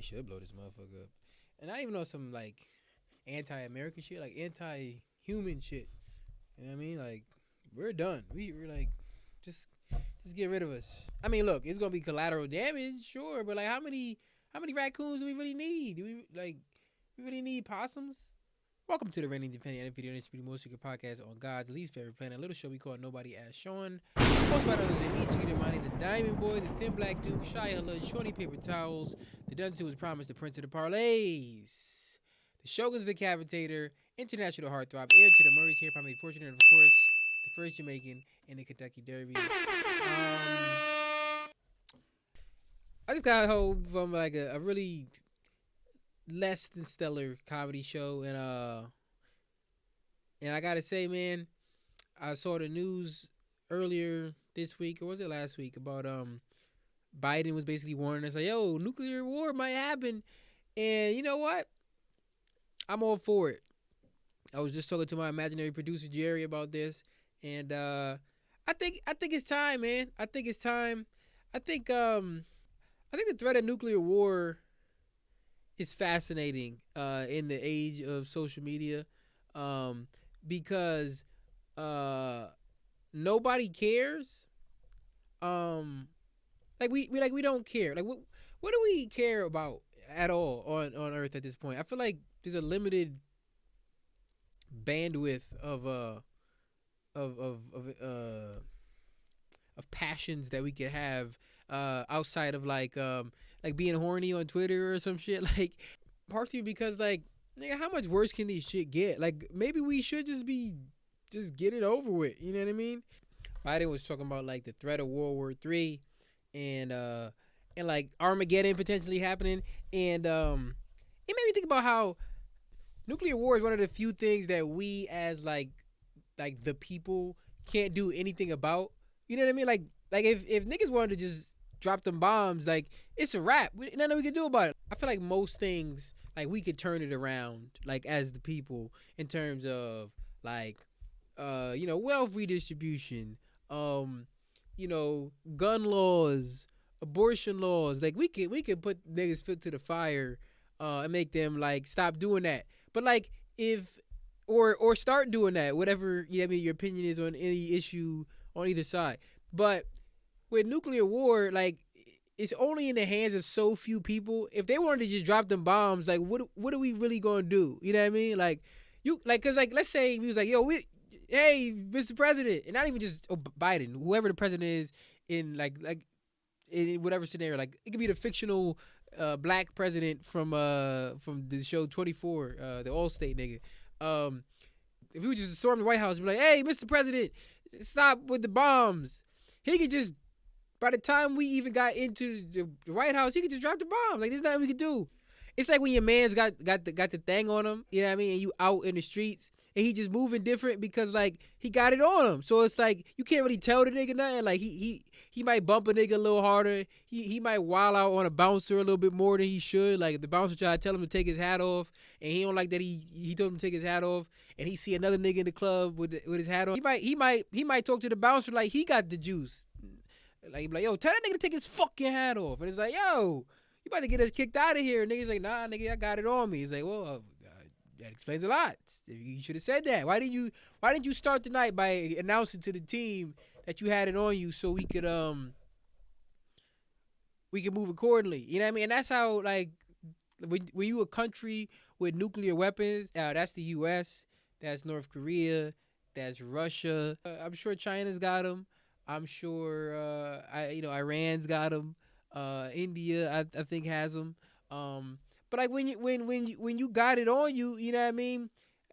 should blow this motherfucker up. And I even know some like anti-American shit, like anti-human shit. You know what I mean? Like we're done. We're like just get rid of us. I mean, look, it's gonna be collateral damage, sure, but like how many raccoons do we really need? Do we really need possums? Welcome to the Reigning Defending Undefeated Undisputed Most Secret Podcast on God's least favorite planet, a little show we call Nobody Asked Shawn. Hosted by others than me, Chicken Money, the Diamond Boy, the Thin Black Duke, Shy Hood, Shorty Paper Towels, the Dunce who was promised the Prince of the Parlays, the Shogun's Decapitator, International Heartthrob, heir to the Murray's Hair, probably fortunate, of course, the first Jamaican in the Kentucky Derby. I just got home from like a really less than stellar comedy show, and I gotta say, man, I saw the news earlier this week, or was it last week, about Biden was basically warning us like, yo, nuclear war might happen, and you know what? I'm all for it. I was just talking to my imaginary producer Jerry about this, and I think it's time, man. I think it's time. I think the threat of nuclear war is fascinating in the age of social media, because nobody cares. We don't care. Like what do we care about at all on Earth at this point? I feel like there's a limited bandwidth of passions that we could have outside of like being horny on Twitter or some shit. Like partially because like, nigga, how much worse can these shit get? Like maybe we should just get it over with. You know what I mean? Biden was talking about like the threat of World War III and like Armageddon potentially happening, and it made me think about how nuclear war is one of the few things that we as like the people can't do anything about. You know what I mean? Like if niggas wanted to just drop them bombs, like it's a wrap. Nothing we can do about it. I feel like most things, like we could turn it around, like as the people, in terms of like wealth redistribution, gun laws, abortion laws. Like we could put niggas' foot to the fire and make them like stop doing that. But like if or start doing that, whatever your opinion is on any issue on either side. But with nuclear war, like it's only in the hands of so few people. If they wanted to just drop them bombs, like what are we really gonna do? You know what I mean? Like cause like let's say we was like, yo, hey, Mr. President, and not even just Biden, whoever the president is in like in whatever scenario, like it could be the fictional black president from the show 24, the Allstate nigga. If we would just storm the White House and be like, hey, Mr. President, stop with the bombs. He could just, by the time we even got into the White House, he could just drop the bombs. Like, there's nothing we could do. It's like when your man's got the thing on him, you know what I mean, and you out in the streets, and he just moving different because, like, he got it on him. So it's like, you can't really tell the nigga nothing. Like, he might bump a nigga a little harder. He might wild out on a bouncer a little bit more than he should. Like, if the bouncer try to tell him to take his hat off, and he don't like that he told him to take his hat off, and he see another nigga in the club with his hat on, he might talk to the bouncer like he got the juice. Like, he be like, yo, tell that nigga to take his fucking hat off. And it's like, yo, you about to get us kicked out of here. And nigga's like, nah, nigga, I got it on me. He's like, well, that explains a lot. You should have said that. Why didn't you start the night by announcing to the team that you had it on you so we could move accordingly? You know what I mean? And that's how, like, when you a country with nuclear weapons, that's the U.S., that's North Korea, that's Russia. I'm sure China's got them. I'm sure Iran's got them. India, I think, has them. But like when you got it on you, you know what I mean?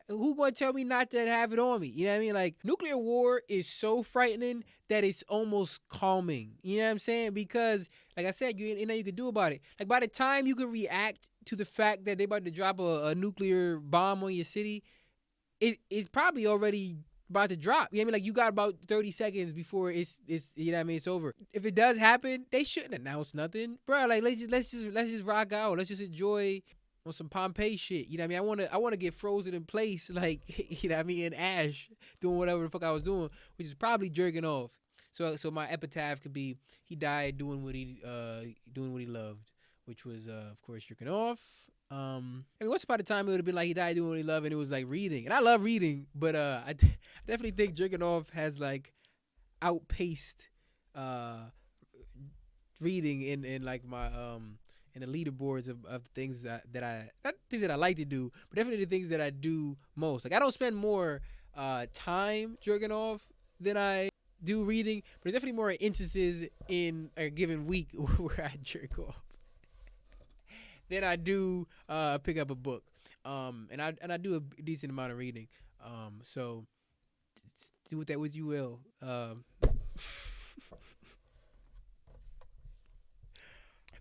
Who gonna tell me not to have it on me? You know what I mean? Like, nuclear war is so frightening that it's almost calming. You know what I'm saying? Because, like I said, you can do about it. Like, by the time you can react to the fact that they about to drop a nuclear bomb on your city, it's probably already about to drop. You know what I mean? Like, you got about 30 seconds before it's you know what I mean, it's over. If it does happen, they shouldn't announce nothing. Bro, like, let's just rock out. Let's just enjoy on some Pompeii shit. You know what I mean? I wanna get frozen in place, like, you know what I mean, in ash, doing whatever the fuck I was doing, which is probably jerking off. So my epitaph could be, he died doing what he loved. which was of course jerking off. I mean, once upon a time it would have been like he died doing what he loved, and it was like reading, and I love reading, but I definitely think jerking off has like outpaced uh reading in like my in the leaderboards of things that I not things that I like to do, but definitely the things that I do most. Like I don't spend more time jerking off than I do reading, but there's definitely more instances in a given week where I jerk off than I do pick up a book. And I do a decent amount of reading. So do with that what you will. But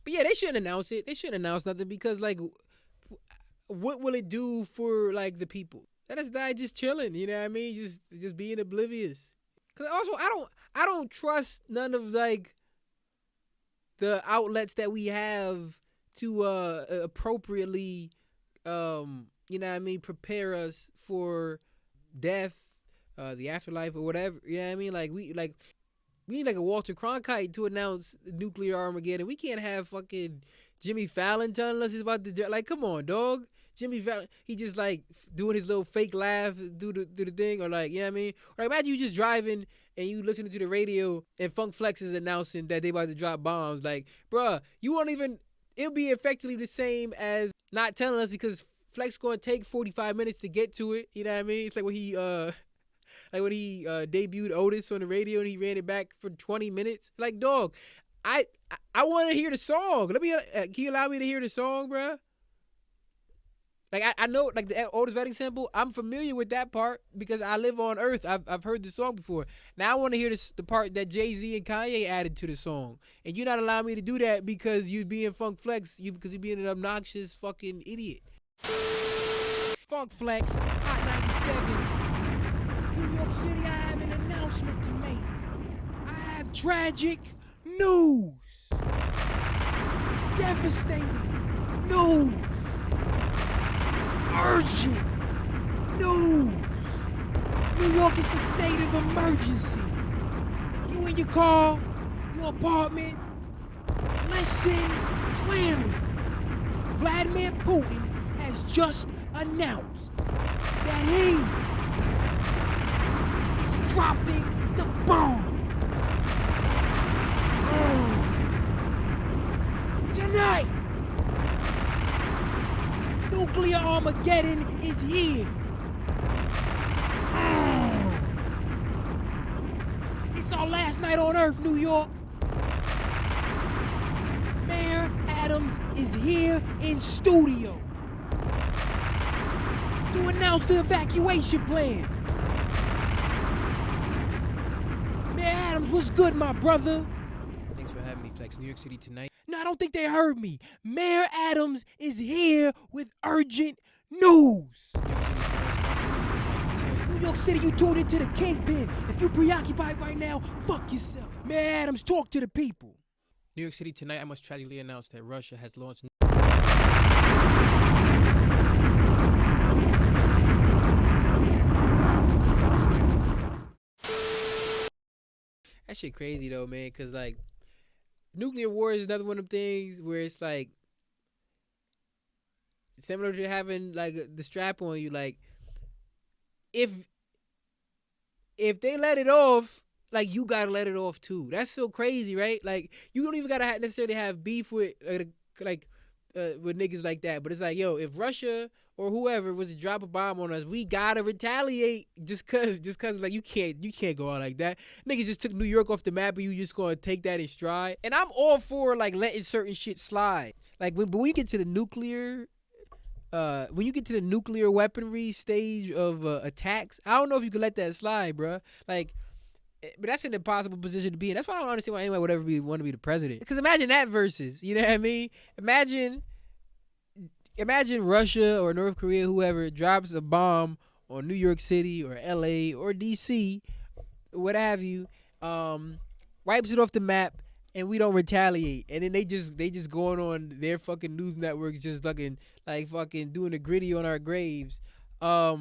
yeah, they shouldn't announce it. They shouldn't announce nothing because like, what will it do for like the people? Let us die just chilling. You know what I mean? Just being oblivious. Cause also I don't trust none of like the outlets that we have to appropriately you know what I mean, prepare us for death, the afterlife or whatever. You know what I mean? Like we need like a Walter Cronkite to announce nuclear Armageddon. We can't have fucking Jimmy Fallon telling us he's about to like, come on, dog. Jimmy Fallon, he just like doing his little fake laugh, do the thing, or like, you know what I mean? Or like, imagine you just driving and you listening to the radio and Funk Flex is announcing that they about to drop bombs. Like, bruh, you won't even, it'll be effectively the same as not telling us because Flex gonna take 45 minutes to get to it. You know what I mean? It's like when he debuted Otis on the radio and he ran it back for 20 minutes. Like, dog, I want to hear the song. Let me, can you allow me to hear the song, bruh? Like I know like the Otis Redding sample, I'm familiar with that part because I live on Earth. I've heard the song before. Now I want to hear the part that Jay-Z and Kanye added to the song, and you're not allowing me to do that because you being Funk Flex, because you being an obnoxious fucking idiot. Funk Flex, Hot 97, New York City. I have an announcement to make. I have tragic news, devastating news. Urgent news. New York is a state of emergency. If you in your car, your apartment, listen clearly. Vladimir Putin has just announced that he is dropping the bomb. Tonight. Nuclear Armageddon is here. It's our last night on Earth, New York. Mayor Adams is here in studio to announce the evacuation plan. Mayor Adams, what's good, my brother? Thanks for having me, Flex. New York City tonight. No, I don't think they heard me. Mayor Adams is here with urgent news. New York City, you tuned into the Kingpin. If you preoccupied right now, fuck yourself. Mayor Adams, talk to the people. New York City tonight, I must tragically announce that Russia has launched. That shit crazy though, man, cause like nuclear war is another one of them things where it's like similar to having like the strap on you. Like if they let it off, like you gotta let it off too. That's so crazy, right? Like you don't even gotta necessarily have beef with with niggas like that. But it's like, yo, if Russia or whoever was to drop a bomb on us, we gotta retaliate just cause like you can't go out like that. Niggas just took New York off the map and you just gonna take that in stride. And I'm all for like letting certain shit slide. Like when you get to the nuclear weaponry stage of attacks, I don't know if you can let that slide, bruh. Like, but that's an impossible position to be in. That's why I don't understand why anyone would ever want to be the president. Because imagine that versus, you know what I mean? Imagine Russia or North Korea, whoever, drops a bomb on New York City or LA or DC, what have you, wipes it off the map, and we don't retaliate. And then they just going on their fucking news networks just fucking doing the gritty on our graves. How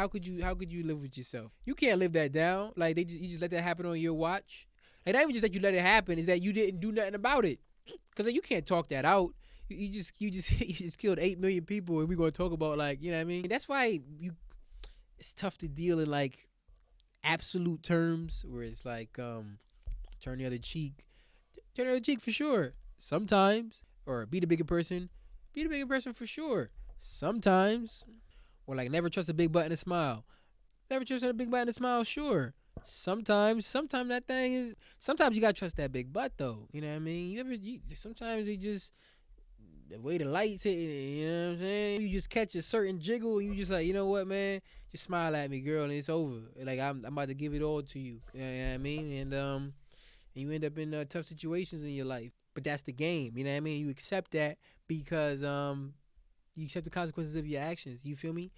could you live with yourself? You can't live that down. Like you just let that happen on your watch. Like not even just that you let it happen, is that you didn't do nothing about it. because you can't talk that out. You just killed 8 million people, and we gonna talk about like you know what I mean. That's why it's tough to deal in like absolute terms where it's like turn the other cheek, turn the other cheek for sure. Sometimes or be the bigger person, be the bigger person for sure. Sometimes or like never trust a big butt and a smile. Never trust a big butt and a smile. Sure. Sometimes that thing is. Sometimes you gotta trust that big butt though. You know what I mean. Sometimes they just the way the lights hit. You know what I'm saying. You just catch a certain jiggle and you just like you know what man. Just smile at me, girl, and it's over. Like I'm about to give it all to you. You know what I mean. And you end up in tough situations in your life. But that's the game. You know what I mean. You accept that because you accept the consequences of your actions. You feel me?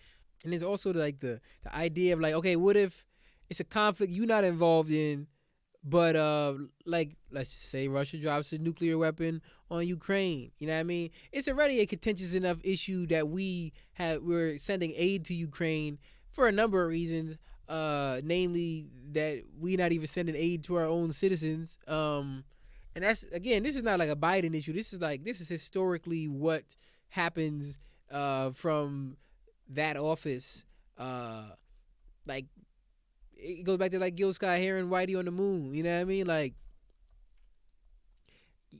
And there's also like the idea of like, okay, what if it's a conflict you're not involved in, but like let's just say Russia drops a nuclear weapon on Ukraine. You know what I mean? It's already a contentious enough issue that we're sending aid to Ukraine for a number of reasons. Namely that we not even sending aid to our own citizens. And that's again, this is not like a Biden issue. This is historically what happens from that office. Like it goes back to like Gil Scott Heron, Whitey on the moon. You know what I mean? Like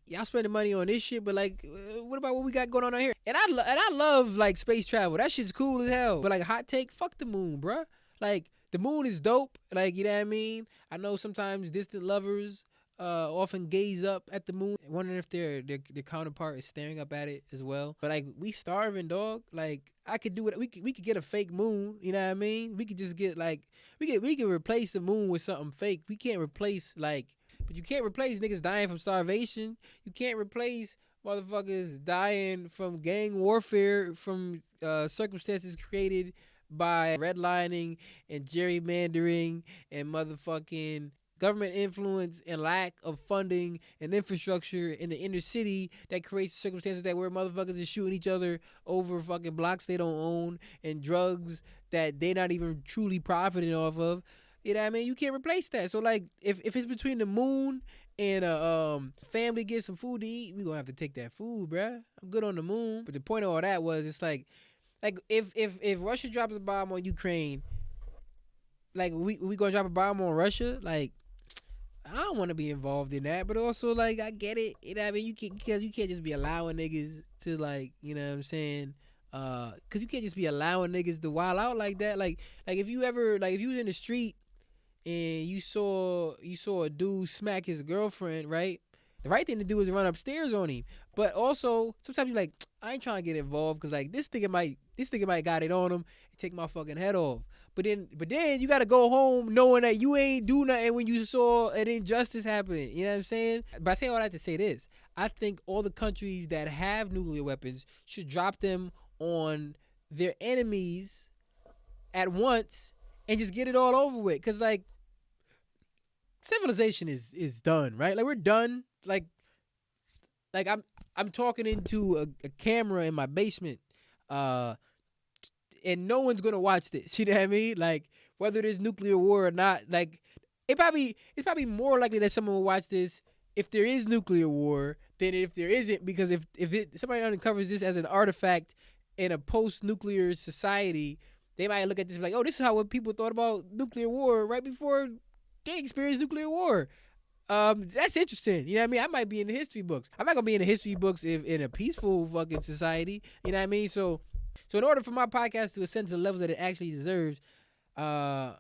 y'all spending money on this shit, but like, what about what we got going on out here? And I love like space travel. That shit's cool as hell. But like hot take, fuck the moon, bruh. Like the moon is dope. Like you know what I mean? I know sometimes distant lovers often gaze up at the moon, wondering if their counterpart is staring up at it as well. But like we starving, dog. Like I could do it. We could get a fake moon. You know what I mean? We could just get like we could replace the moon with something fake. We can't replace like, but you can't replace niggas dying from starvation. You can't replace motherfuckers dying from gang warfare from circumstances created by redlining and gerrymandering and motherfucking government influence and lack of funding and infrastructure in the inner city that creates circumstances that where motherfuckers is shooting each other over fucking blocks they don't own and drugs that they're not even truly profiting off of. You know what I mean? You can't replace that. So like if it's between the moon and a family get some food to eat, we gonna have to take that food, bruh. I'm good on the moon. But the point of all that was it's like if Russia drops a bomb on Ukraine, like we gonna drop a bomb on Russia, like I don't want to be involved in that, but also like I get it. You know what I mean? You can't just be allowing niggas to like, you know what I'm saying? Cause you can't just be allowing niggas to wild out like that. Like if you ever like if you was in the street and you saw a dude smack his girlfriend, right? The right thing to do is run upstairs on him. But also sometimes you're like, I ain't trying to get involved because like this nigga might got it on him and take my fucking head off. But then you gotta go home knowing that you ain't do nothing when you saw an injustice happening. You know what I'm saying? But I say all that to say this. I think all the countries that have nuclear weapons should drop them on their enemies at once and just get it all over with. Cause like civilization is done, right? Like we're done. Like I'm talking into a camera in my basement. And no one's gonna watch this. You know what I mean? Like whether there's nuclear war or not, like it's probably more likely that someone will watch this if there is nuclear war than if there isn't. Because if somebody uncovers this as an artifact in a post-nuclear society, they might look at this like, oh, this is how what people thought about nuclear war right before they experienced nuclear war. That's interesting. You know what I mean? I might be in the history books. I'm not gonna be in the history books if in a peaceful fucking society. You know what I mean? So in order for my podcast to ascend to the levels that it actually deserves, I'm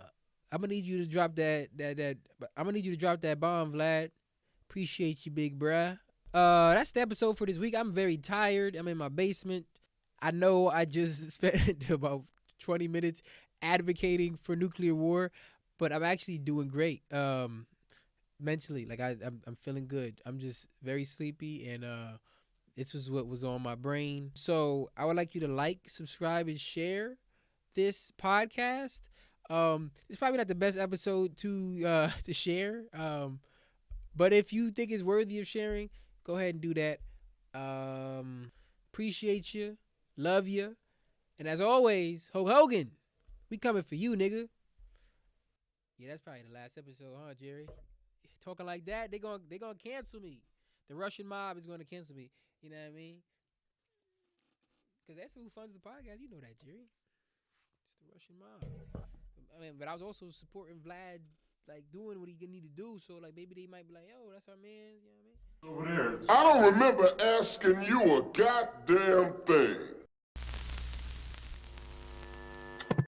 gonna need you to drop that. I'm gonna need you to drop that bomb, Vlad. Appreciate you, big bruh. That's the episode for this week. I'm very tired. I'm in my basement. I know I just spent about 20 minutes advocating for nuclear war, but I'm actually doing great. Mentally, like I'm feeling good. I'm just very sleepy and this was what was on my brain. So I would like you to like, subscribe, and share this podcast. It's probably not the best episode to share. But if you think it's worthy of sharing, go ahead and do that. Appreciate you. Love you. And as always, Hulk Hogan, we coming for you, nigga. Yeah, that's probably the last episode, huh, Jerry? Talking like that, they gonna cancel me. The Russian mob is going to cancel me. You know what I mean? Because that's who funds the podcast. You know that, Jerry. It's the Russian mob. I mean, but I was also supporting Vlad, like doing what he need to do. So like maybe they might be like, yo, that's our man. You know what I mean? Over there. I don't remember asking you a goddamn thing.